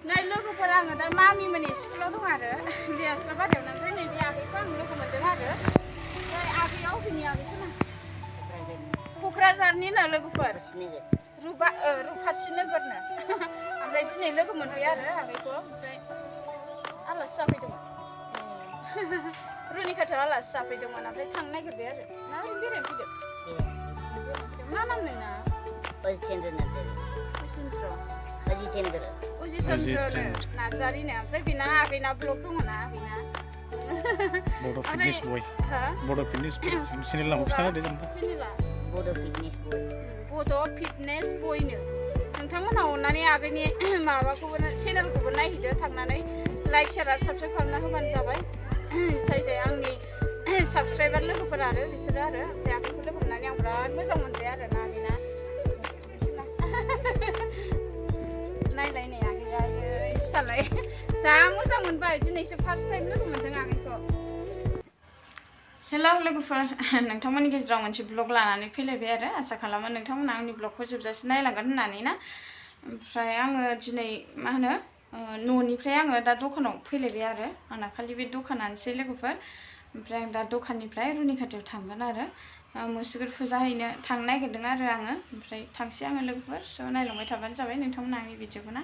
नै लोगोफोर आङो दा मामिमोननि स्कुलाव दं आरो देहास्राबारियावनो ओमफ्राय नैबे आगैखौ आं लोगो मोनदों आरो ओमफ्राय आगैया अबेनि आगैसोना क'क्राझारनिनो लोगोफोर रुपाथि नोगोरनो ओमफ्राय दिनै लोगो मोनबाय आरो आगैखौ ओमफ्राय आलासि जाफैदोंमोन रुनिखाथायाव आलासि जाफैदोंमोन ओमफ्राय थांनो नागिरबाय आरो ना ओरैनो बेरायनो फैदों मा नाम नोंना उजिचन्द्र नार्जारिनो ओमफ्राय बेना आगैना ब्लग दङ ना आगैना बड' फिटनेस बय बड' फिटनेस बय चेनेल नामखौ खिथाना होदो जेनेबा बड' फिटनेस बयनो नोंथांमोनहा अननानै आगैनि माबाखौबो चेनेलखौबो नायहैदो थांनानै लाइक शेयार आरो साबस्क्राइब खालामना होबानो जाबाय जाय आंनि साबस्क्राइबार लोगोफोर आरो बिसोरो आरो ओमफ्राय आगैखौ लोगो मोननानै आं बिराद मोजां मोनबाय आरो ना आगैना नायलायनाय आगैया फिसालाय जा मोजां मोनबाय दिनैसो फार्स्ट टाइम लोगो मोनदों आगैखौ हेलौ लोगोफोर नोंथांमोननि गेजेराव मोनसे ब्लग लानानै फैलायबाय आरो आसा खालामो नोंथांमोना आंनि ब्लगखौ जोबजासे नायलांगोन होननानै ना ओमफ्राय आङो दिनै मा होनो न'निफ्राय आङो दा दखानाव फैलायबाय आरो आंना खालि बे दखानानोसै लोगोफोर ओमफ्राय आं दा दखाननिफ्राय रुनिखाथायाव थांगोन आरो मुसुगुर फुजा हैनो थांनो नागिरदों आरो आङो ओमफ्राय थांसै आङो लोगोफोर स' नायलांबाय थाबानो जाबाय नोंथांमोना आंनि भिडिअखौ ना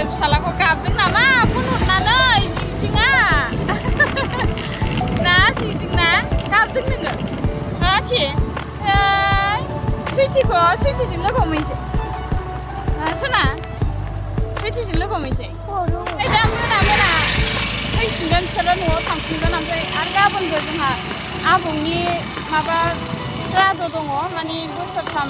फिसालाखौ गाबदों नामा फन हरनानै जिंजिङा ना जिंजिङा गाबदों नोङो हाखि सुइटिजों लोगो हमहैसै सना सुइटिजों लोगो हमहैसै ओमफ्राय दा मोना फैफिनगोन बिसोरो न'आव थांफिनगोन ओमफ्राय आरो गाबोनबो जोंहा आबौनि माबा श्राद्ध दङ माने बोसोरथाम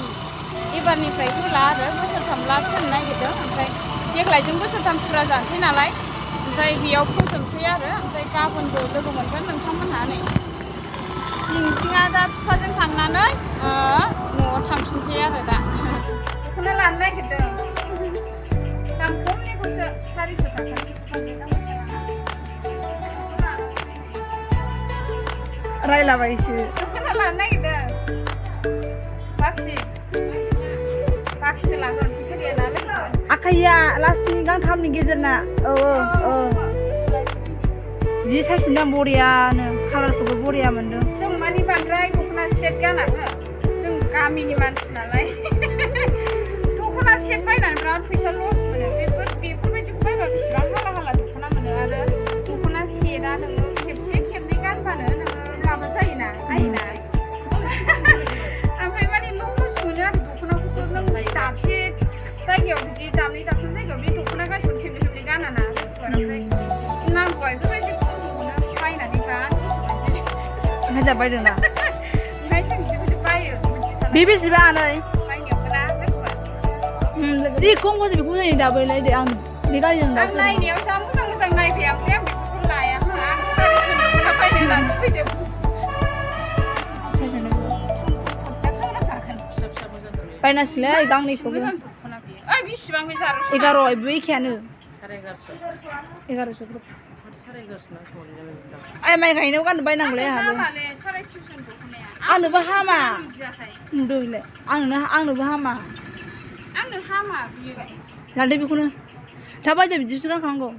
एबारनिफ्राय होला आरो बोसोरथाम लास्ट होनो नागिरदों ओमफ्राय देग्लायजों बोसोरथाम फुरा जानोसै नालाय ओमफ्राय बेयाव फोजोबनोसै आरो ओमफ्राय गाबोनबो लोगो मोनगोन नोंथांमोनहा नै जिंजिङा दा बिफाजों थांनानै न'आव थांफिनसै आरो दा बेखौनो लानो नागिरदों दाम खमनिखौसो 400 थाखानिखौसो रायलाबायसो बेखौनो लानो नागिरदों बाखि लागोन फैसा गैया नालाय आखाइया लास्टनि गांथामनि गेजेरना जि साइजफिनदां बरियानो कालारखौबो बरिया मोनदों जों मानि बांद्राय दख'ना सेट गानाङो जों गामिनि मानसि नालाय दख'ना सेट बायनानै बिराद फैसा लस मोनो बेफोरबायदिखौ बायबा बेसेबां हाला दख'ना मोनो आरो दख'ना सेटआ नोङो खेबसे खेबनै गानबानो नोङो माबा जायोना आइना ओमफ्राय माने लस मोनो आरो दख'नाखौथ' नों दाबसे जायगायाव बिदि दाबनै दाबथाम जायगायाव बे दख'ना गांसेखौनो खेबनै गानाना ओमफ्राय नांगौबा बेफोरबायदि खमखौनो बायनानै गान ओमफ्राय दा बायदोंना ओमफ्राय जों बिदिखौसो बायो बे बेसेबां आनै बायनायावबो ना जि खमखौसो बेखौ जायो दाबोलाय दे आं बे गारिजों आं नायनायाव जा मोजां नायफैया ओमफ्राय आं बेफोरखौ लाया आं सारिस'नि दख'ना बायनो होननानैसो फैदों बायनांसिगोनलै गांनैखौबो बेसेबां बे जारौ 11 बे एखेयानो 1150 आइ माइ गायनायाव गाननो बायनांगौलै आंहाबो आंनोबो हामा नुदोंलै आंनोबो हामा बियो लादो बेखौनो दा बायदो बिदिसो गानखानांगौ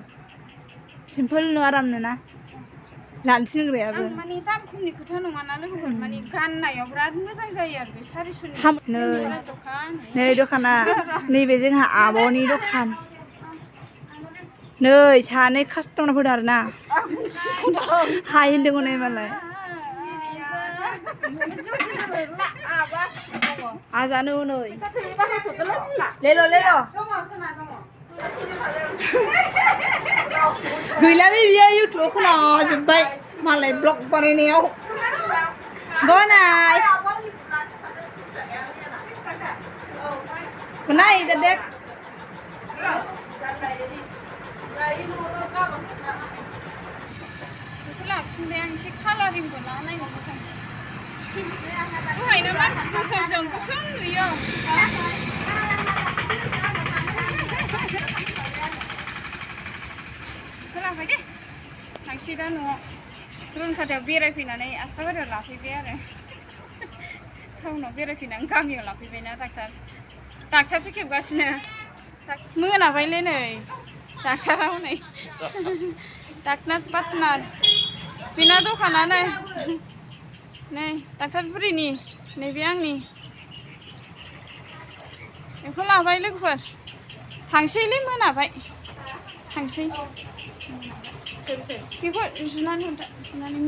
सिम्पोलनो आरामनो ना लानोसै नोंग्रायाबो माने दाम खमनि खोथा नङा ना लोगोफोर माने गाननायाव बिराद मोजां जायो आरो बे 400नि नै दखाना नैबे जोंहा आब'नि दखान नै सानै कास्टमार फैदों आरो ना हाय होनदों नै मालाय आजानो नै लेल' गैलालै बियो इउटुबाव खोनाजोब्बाय मालाय ब्लग बानायनायाव गनाय नाय दा देख बेखौ लाफिनबाय आं एसे कालारिंबो ना नायनो मोजां दहायनो मानसि गोसोमजों गोसोम नुयो खोलाबाय दे थांसै दा न'आव रुनखाथायाव बेरायफैनानै आस्राबारियाव लाफैबाय आरो टाउनाव बेरायफैनानै गामियाव लाफैबायना डाक्टारसो खेबगासिनो मोनाबायलै नै डाक्टारा हनै डाक्टार पार्टनार बेना दखाना नै डाक्टार बुरिनि नैबे आंनि बेखौ लाबाय लोगोफोर थांसैलै मोनाबाय थांसै बेखौ जुनानै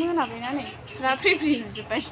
मोनाबायना नै फुरा फ्रि फ्रि नुजोब्बाय